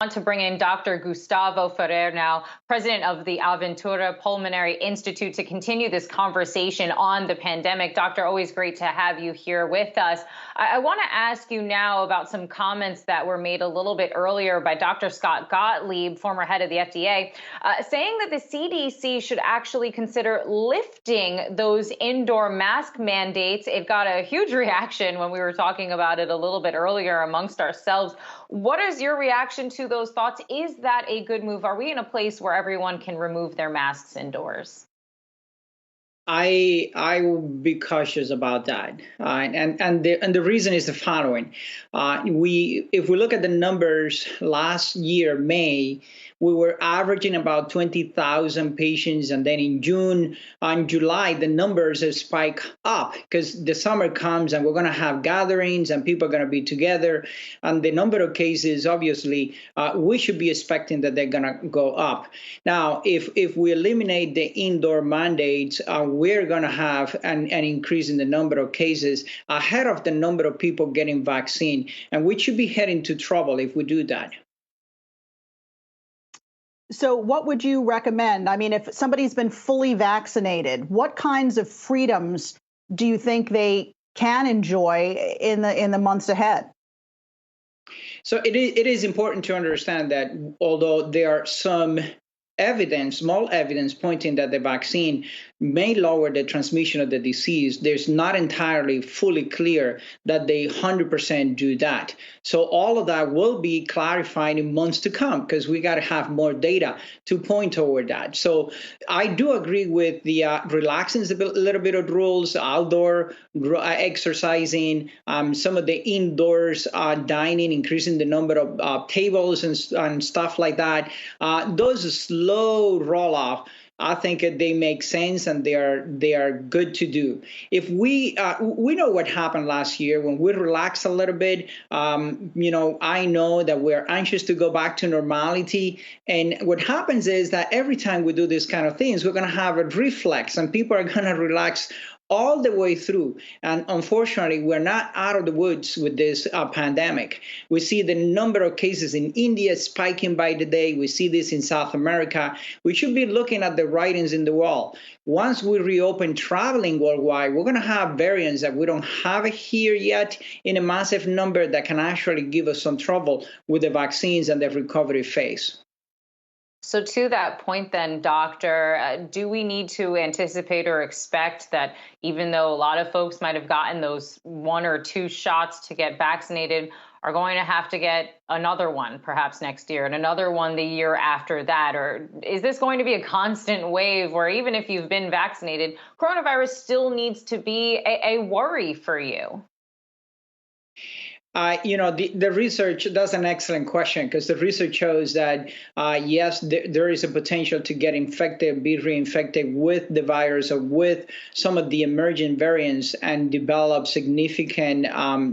Want to bring in Dr. Gustavo Ferrer now, president of the Aventura Pulmonary Institute, to continue this conversation on the pandemic. Doctor, always great to have you here with us. I want to ask you now about some comments that were made a little bit earlier by Dr. Scott Gottlieb, former head of the FDA, saying that the CDC should actually consider lifting those indoor mask mandates. It got a huge reaction when we were talking about it a little bit earlier amongst ourselves. What is your reaction to those thoughts? Is that a good move? Are we in a place where everyone can remove their masks indoors? I will be cautious about that, and the reason is the following: if we look at the numbers last year, May, we were averaging about 20,000 patients, and then in June and July, the numbers have spiked up because the summer comes and we're going to have gatherings and people are going to be together, and the number of cases, obviously, we should be expecting that they're going to go up. Now, if we eliminate the indoor mandates, we're going to have an increase in the number of cases ahead of the number of people getting vaccine. And we should be heading to trouble if we do that. So what would you recommend? I mean, if somebody's been fully vaccinated, what kinds of freedoms do you think they can enjoy in the months ahead? So it is important to understand that although there are some evidence, small evidence pointing that the vaccine may lower the transmission of the disease, there's not entirely fully clear that they 100% do that. So all of that will be clarified in months to come because we got to have more data to point toward that. So I do agree with the relaxing a little bit of rules, outdoor exercising, some of the indoors dining, increasing the number of tables and stuff like that. Those slow roll off, I think they make sense and they are good to do. If we know what happened last year when we relaxed a little bit. I know that we're anxious to go back to normality, and what happens is that every time we do these kind of things, we're going to have a reflex, and people are going to relax all the way through. And unfortunately, we're not out of the woods with this pandemic. We see the number of cases in India spiking by the day. We see this in South America. We should be looking at the writings in the wall. Once we reopen traveling worldwide, we're going to have variants that we don't have here yet in a massive number that can actually give us some trouble with the vaccines and the recovery phase. So to that point then, doctor, do we need to anticipate or expect that even though a lot of folks might have gotten those 1 or 2 shots to get vaccinated, are going to have to get another one perhaps next year and another one the year after that? Or is this going to be a constant wave where even if you've been vaccinated, coronavirus still needs to be a worry for you? The research, that's an excellent question, because the research shows that, yes, there is a potential to get infected, be reinfected with the virus or with some of the emerging variants and develop significant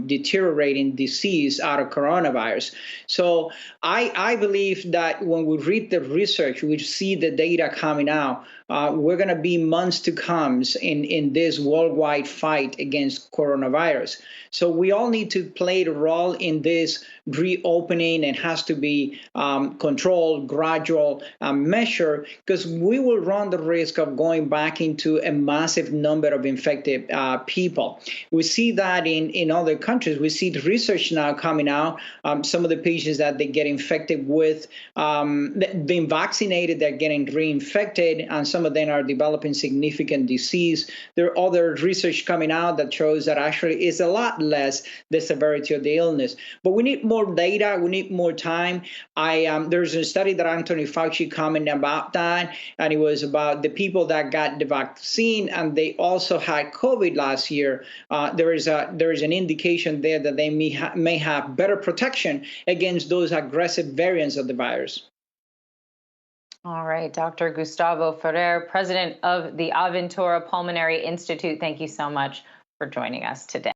deteriorating disease out of coronavirus. So I believe that when we read the research, we see the data coming out. We're going to be months to come in this worldwide fight against coronavirus. So we all need to play the role in this reopening. It has to be controlled, gradual measure, because we will run the risk of going back into a massive number of infected people. We see that in other countries. We see the research now coming out. Some of the patients that they get infected with being vaccinated, they're getting reinfected, and some of them are developing significant disease. There are other research coming out that shows that actually it's a lot less the severity of the illness. But we need more data. We need more time. There's a study that Anthony Fauci commented about that, and it was about the people that got the vaccine and they also had COVID last year. There is an indication there that they may have better protection against those aggressive variants of the virus. All right, Dr. Gustavo Ferrer, president of the Aventura Pulmonary Institute, thank you so much for joining us today.